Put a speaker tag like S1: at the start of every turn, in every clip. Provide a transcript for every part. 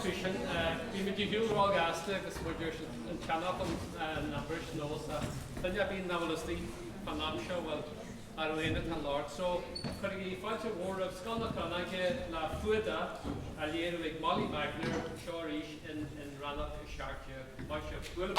S1: Christian, we met you all gasten, agus muidir an teanach an numbers knows then you been novelty fan show well ar réine an Lord. So could you find a word of Scotland la fuda a léir like Molly Magner, Shorish in Rannoch Sharkya. Much of good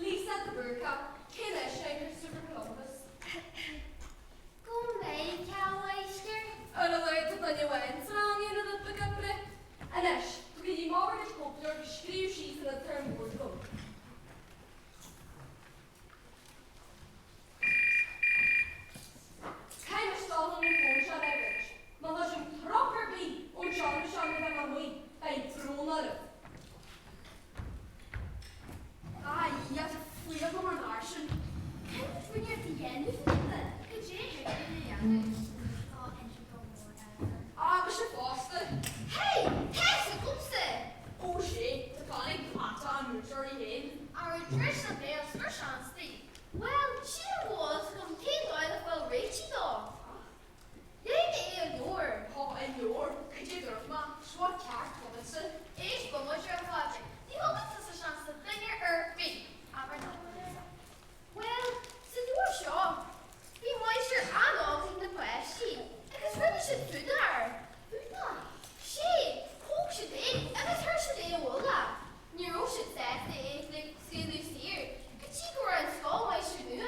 S2: Lisa the Burka, Kayla Shaker Well, she was contained by the full Rachel dog. They ignored.
S3: Oh, en jaar, kun je er maar zwart kaart komen ze.
S2: Ik kom met your father. Die hopen ze zijn chance dat dingen er mee. Maar dan. Well, ze doen zo. Wie was your adult in the question? Ik is really should do there. Who that? She. Who should they? And it's her should they will that. Nero should say they see this here. Could she go around school? Why should you?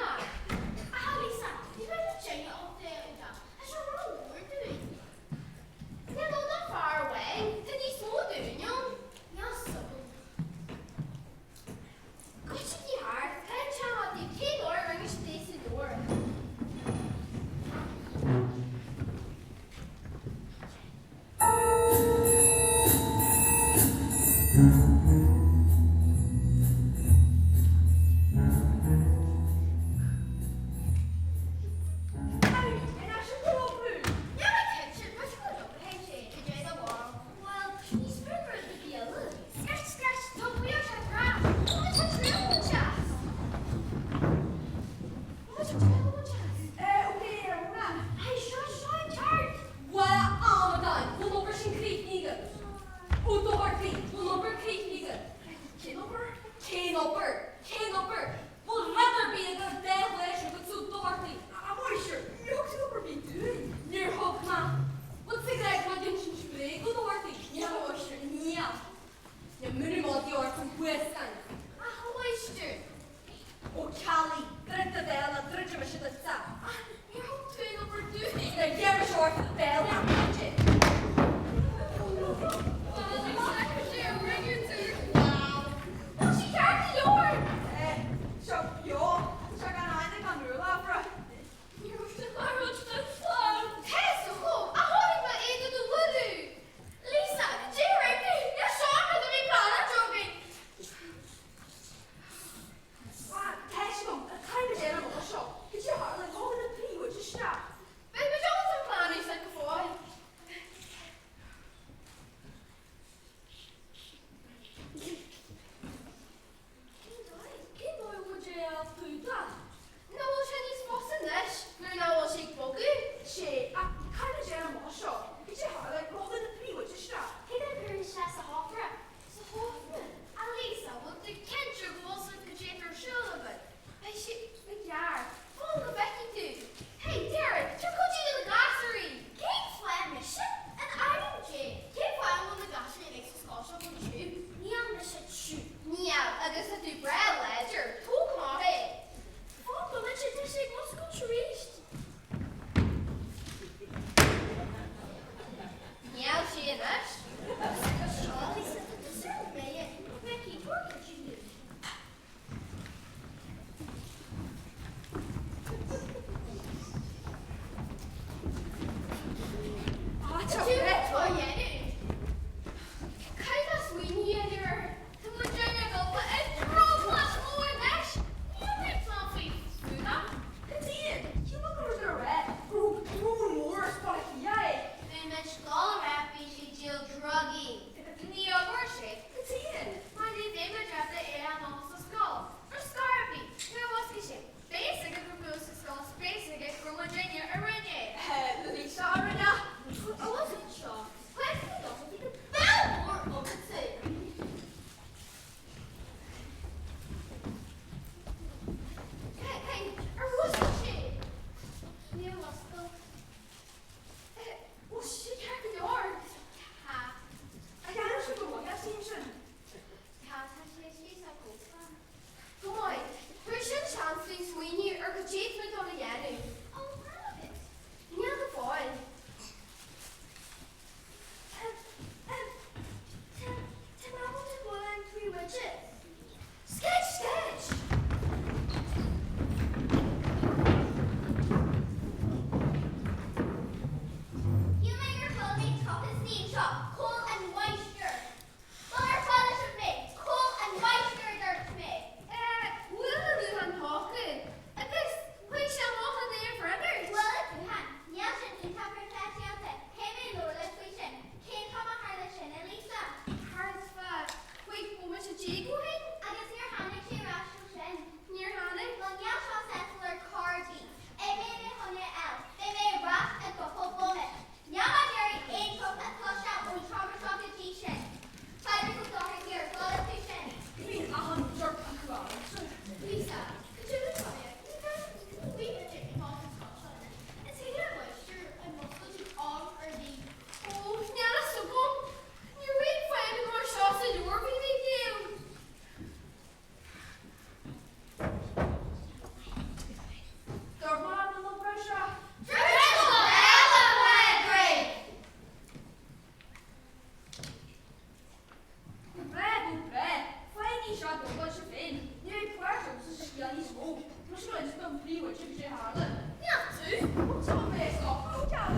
S3: 你回去不去哈了？
S2: 你要去？
S3: 我做没说好家的。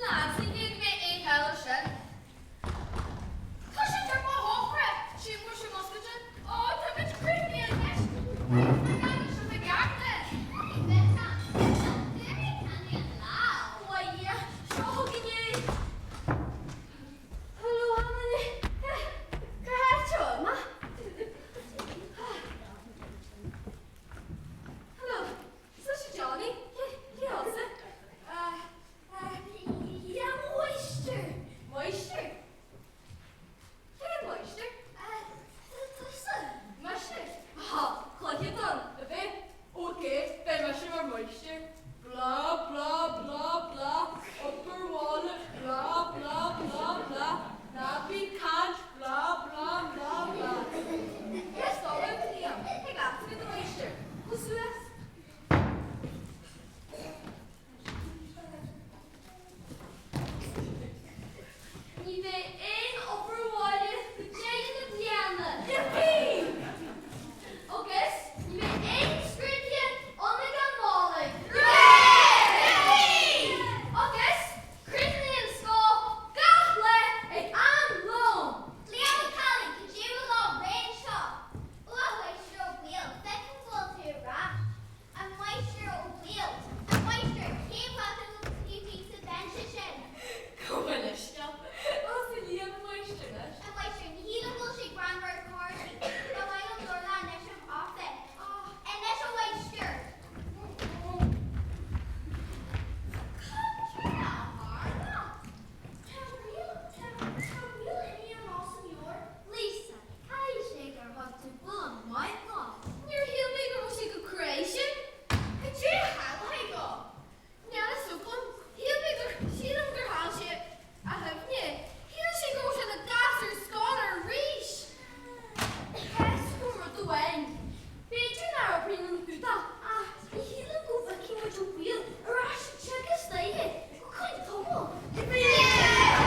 S2: 那今天被 A 开了神。可是这么好快，是不是莫斯科？哦，他们是 Christian Nash。那个是会干的。你别唱，别看见了。我也说给你。Hallo, Amelie. Hva er det med? Hallo, så er ikke Johnny. Hva er det? Ja, moisture. Moisture? Hva er moisture? Moisture? Aha, klart ikke den.
S3: Ok, hvem er ikke var moisture? Bla, bla, bla, bla. Upper water, bla, bla, bla, bla. Nappy can't, bla, bla, bla, bla.
S2: Jeg står ved tida. Jeg lærte litt moisture. Hvordan er det? Ni vet en upper water, jægende bjerne. Yippie! August, ni vet en skrytje, omega måling. Yippie! August, Christian skal gaple et anlom. Leo Callie, could you allow rain shop? Oh, moisture wheel, second floor to wrap. A moisture wheel. A moisture came out of the TV's adventure.
S3: Kommer det ikke? Hva skal jeg med moisture?
S2: A moisture hele bullshit Grandberg party. The light of Lorla and Nesham off it. And Nesham moisture. Lisa, how you shake our hot to pull on my law? You're heel bigger music creation? Could you have like go? Yeah, that's so cool. Heel bigger, she don't go how shit. I have yeah. Heel she goes to the doctor, scholar, reach. Yes, come on, the way. Beijing are bringing the data. Heel go fucking with your wheel. Rush, check a stay here. What kind of trouble? Yeah!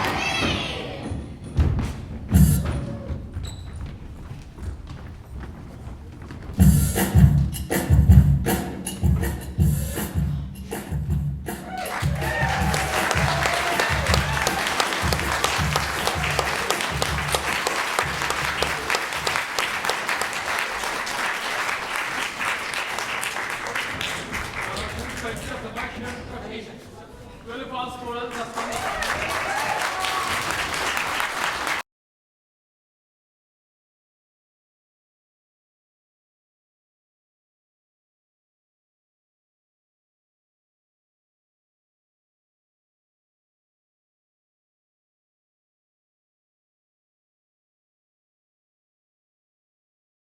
S1: Really fast for us.